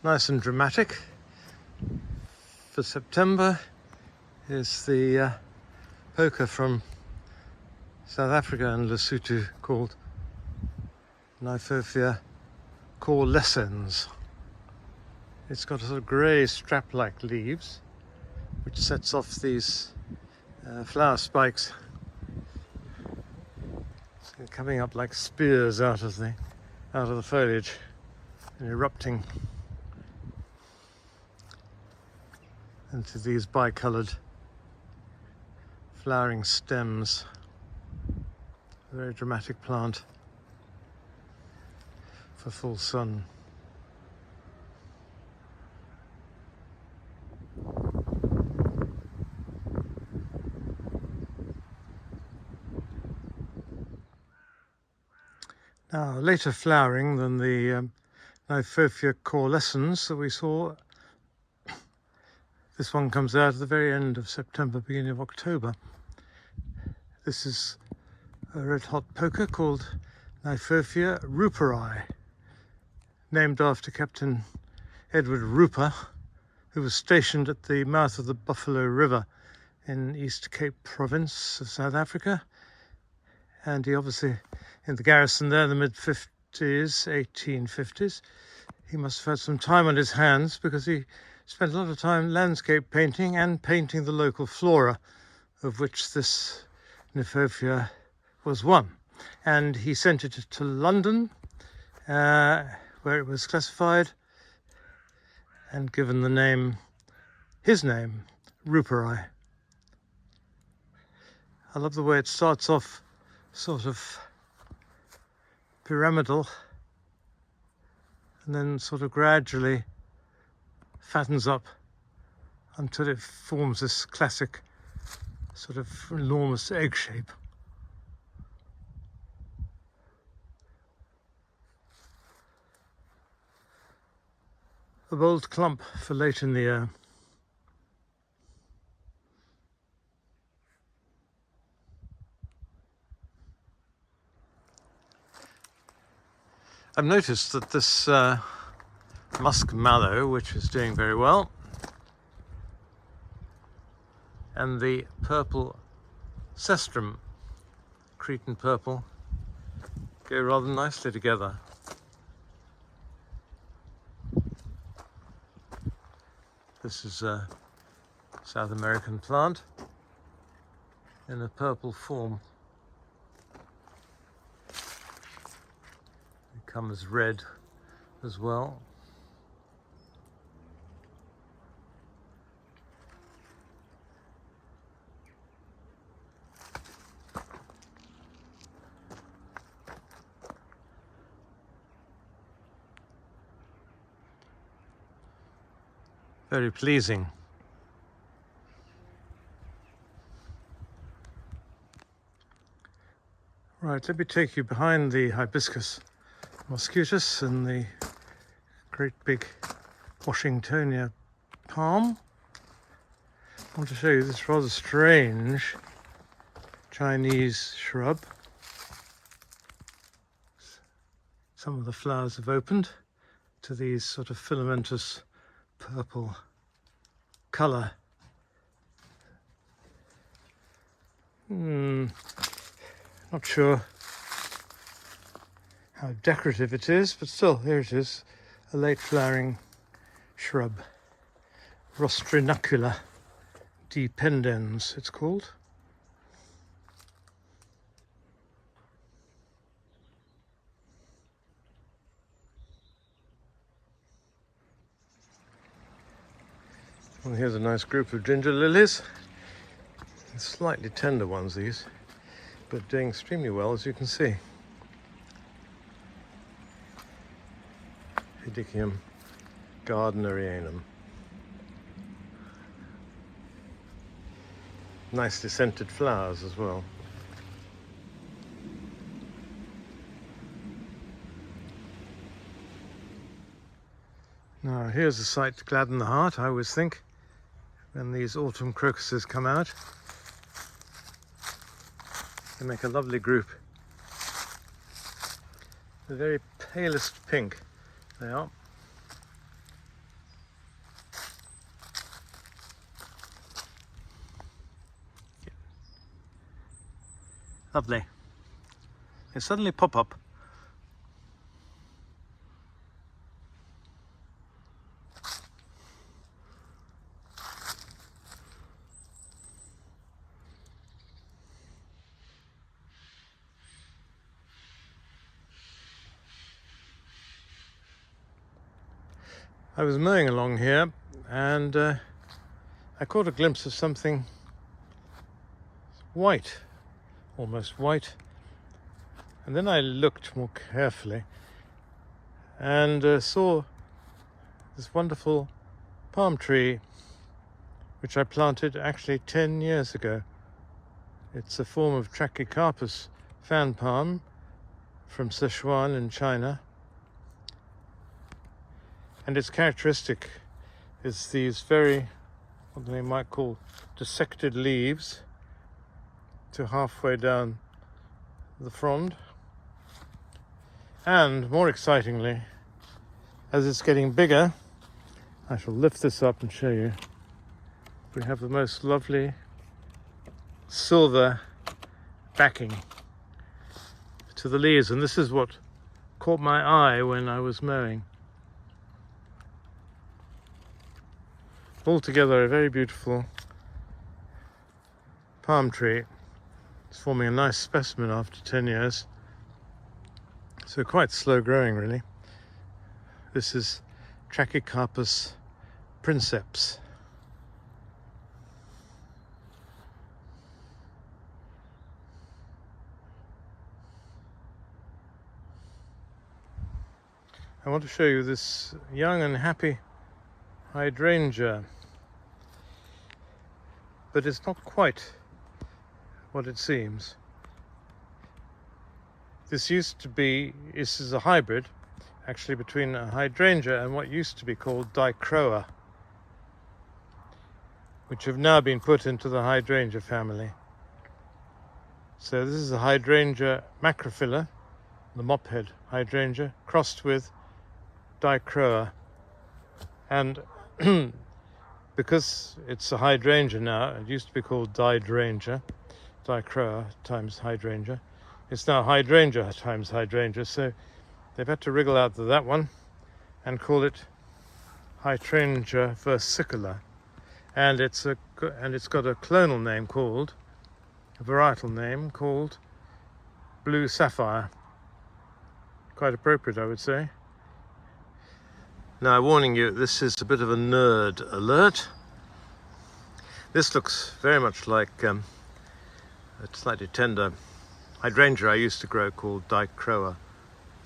nice and dramatic. For September is the poker from South Africa and Lesotho called Kniphofia coalescens. It's got sort of grey strap-like leaves which sets off these flower spikes coming up like spears out of the foliage and erupting into these bicoloured flowering stems. A very dramatic plant for full sun. Now, later flowering than the Kniphofia coalescens that we saw. This one comes out at the very end of September, beginning of October. This is a red hot poker called Kniphofia ruperi, named after Captain Edward Rupert, who was stationed at the mouth of the Buffalo River in East Cape Province of South Africa. And he obviously, in the garrison there in the mid-50s, 1850s, he must have had some time on his hands because he spent a lot of time landscape painting and painting the local flora, of which this Kniphofia was one. And he sent it to London, where it was classified and given the name, his name, Ruperi. I love the way it starts off sort of pyramidal and then sort of gradually fattens up until it forms this classic sort of enormous egg shape. A bold clump for late in the year. I've noticed that this musk mallow, which is doing very well, and the purple cestrum, Cretan purple, go rather nicely together. This is a South American plant in a purple form. It comes red as well. Very pleasing. Right, let me take you behind the hibiscus mosquitoes and the great big Washingtonia palm. I want to show you this rather strange Chinese shrub. Some of the flowers have opened to these sort of filamentous purple colour. Not sure how decorative it is, but still, here it is, a late flowering shrub. Rostrinacula dependens, it's called. Well, here's a nice group of ginger lilies. Slightly tender ones, these, but doing extremely well, as you can see. Hydrangea gardnerianum. Nicely scented flowers as well. Now, here's a sight to gladden the heart, I always think, when these autumn crocuses come out. They make a lovely group. The very palest pink they are. Lovely. They suddenly pop up. I was mowing along here and I caught a glimpse of something white, almost white, and then I looked more carefully and saw this wonderful palm tree which I planted actually 10 years ago. It's a form of Trachycarpus fan palm from Sichuan in China. And its characteristic is these very, what they might call dissected leaves to halfway down the frond. And more excitingly, as it's getting bigger, I shall lift this up and show you. We have the most lovely silver backing to the leaves, and this is what caught my eye when I was mowing. Altogether a very beautiful palm tree. It's forming a nice specimen after 10 years. So quite slow growing really. This is Trachycarpus princeps. I want to show you this young and happy hydrangea, but it's not quite what it seems. This is a hybrid actually between a hydrangea and what used to be called Didrangea, which have now been put into the hydrangea family. So this is a hydrangea macrophylla, the mophead hydrangea, crossed with Didrangea. And because it's a hydrangea now, it used to be called Didrangea, Didrangea times hydrangea. It's now hydrangea times hydrangea, so they've had to wriggle out to that one and call it Hydrangea versicolor. And it's got a clonal name called, a varietal name called Blue Sapphire. Quite appropriate, I would say. Now, warning you, this is a bit of a nerd alert. This looks very much like a slightly tender hydrangea I used to grow called Didrangea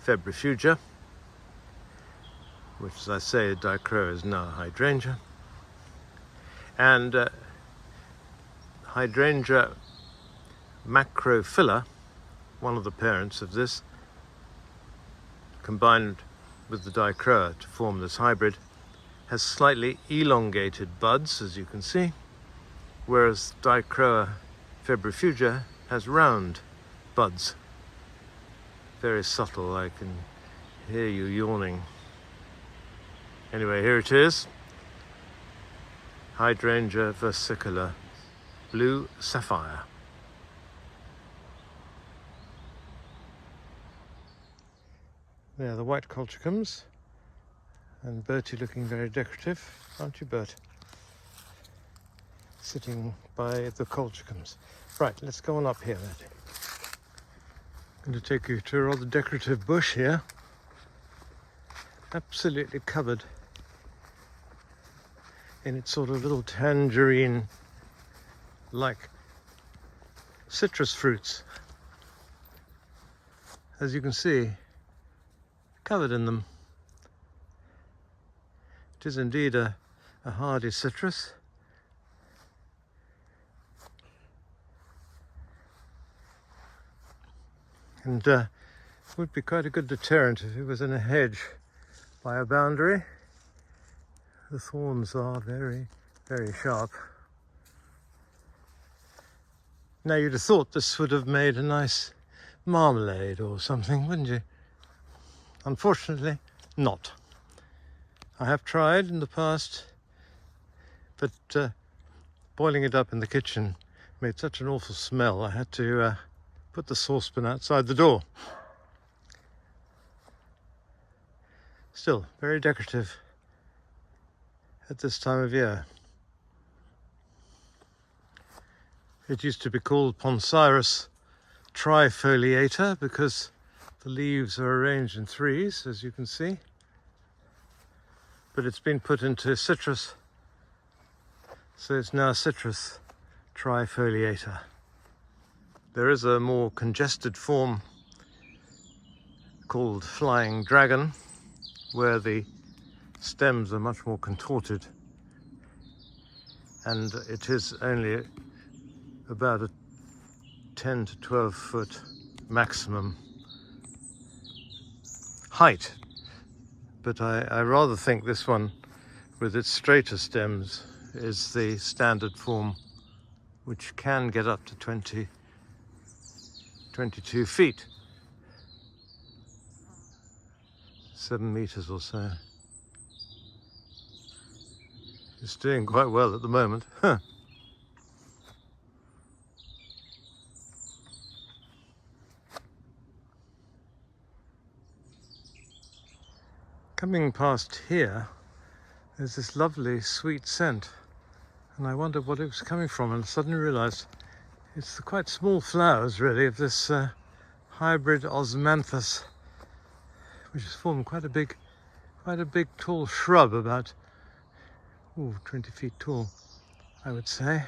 febrifuga, which, as I say, Didrangea is now a hydrangea. And Hydrangea macrophylla, one of the parents of this, combined with the Didrangea to form this hybrid, has slightly elongated buds, as you can see, whereas Didrangea febrifuga has round buds. Very subtle, I can hear you yawning. Anyway, here it is. Hydrangea versicolor, Blue Sapphire. There, the white colchicums, and Bertie looking very decorative, aren't you, Bert? Sitting by the colchicums. Right, let's go on up here, Bertie. I'm going to take you to a rather decorative bush here, absolutely covered in its sort of little tangerine-like citrus fruits. As you can see, covered in them. It is indeed a hardy citrus. And would be quite a good deterrent if it was in a hedge by a boundary. The thorns are very, very sharp. Now, you'd have thought this would have made a nice marmalade or something, wouldn't you? Unfortunately, not. I have tried in the past, but boiling it up in the kitchen made such an awful smell. I had to put the saucepan outside the door. Still very decorative at this time of year. It used to be called Poncirus trifoliata because the leaves are arranged in threes, as you can see. But it's been put into citrus, so it's now Citrus trifoliata. There is a more congested form called flying dragon, where the stems are much more contorted, and it is only about a 10 to 12 foot maximum height. But I rather think this one, with its straighter stems, is the standard form, which can get up to 22 feet, 7 meters or so. It's doing quite well at the moment. Coming past here, there's this lovely sweet scent, and I wondered what it was coming from, and suddenly realized it's the quite small flowers really of this hybrid Osmanthus, which has formed quite a big tall shrub, about 20 feet tall, I would say.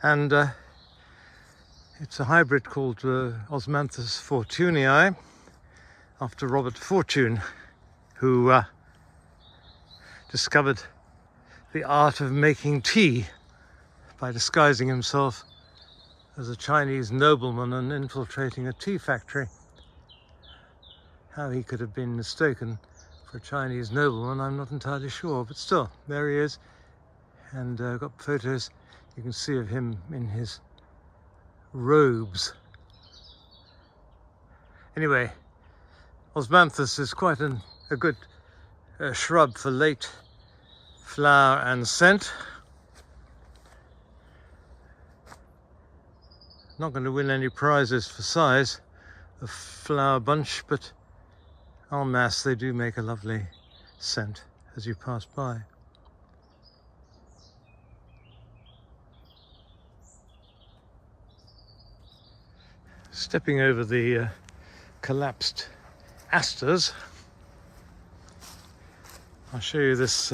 And it's a hybrid called Osmanthus fortunei, after Robert Fortune, who discovered the art of making tea by disguising himself as a Chinese nobleman and infiltrating a tea factory. How he could have been mistaken for a Chinese nobleman, I'm not entirely sure, but still, there he is. And I've got photos you can see of him in his robes. Anyway, Osmanthus is quite a good shrub for late flower and scent. Not going to win any prizes for size of flower bunch, but en masse they do make a lovely scent as you pass by. Stepping over the collapsed asters, I'll show you this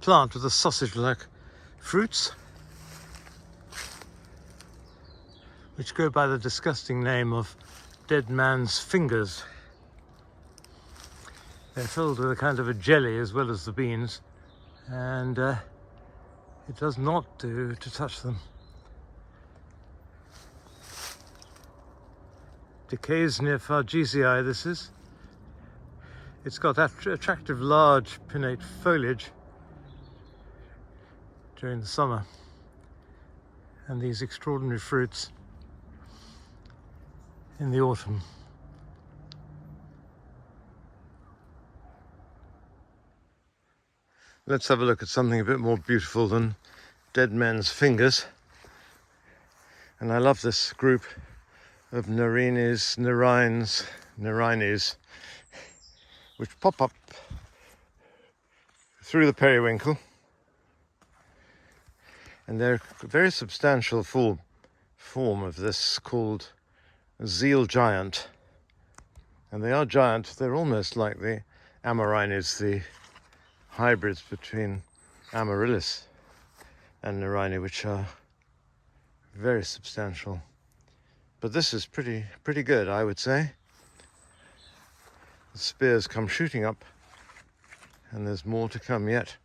plant with the sausage-like fruits, which go by the disgusting name of dead man's fingers. They're filled with a kind of a jelly as well as the beans, and it does not do to touch them. Kniphofia, this is. It's got attractive large pinnate foliage during the summer, and these extraordinary fruits in the autumn. Let's have a look at something a bit more beautiful than dead men's fingers. And I love this group of Nerines, Nerines, which pop up through the periwinkle, and they're a very substantial form of this called zeal giant. And they are giant. They're almost like the Amarines, the hybrids between Amaryllis and Nerine, which are very substantial. But this is pretty good, I would say. The spears come shooting up, and there's more to come yet.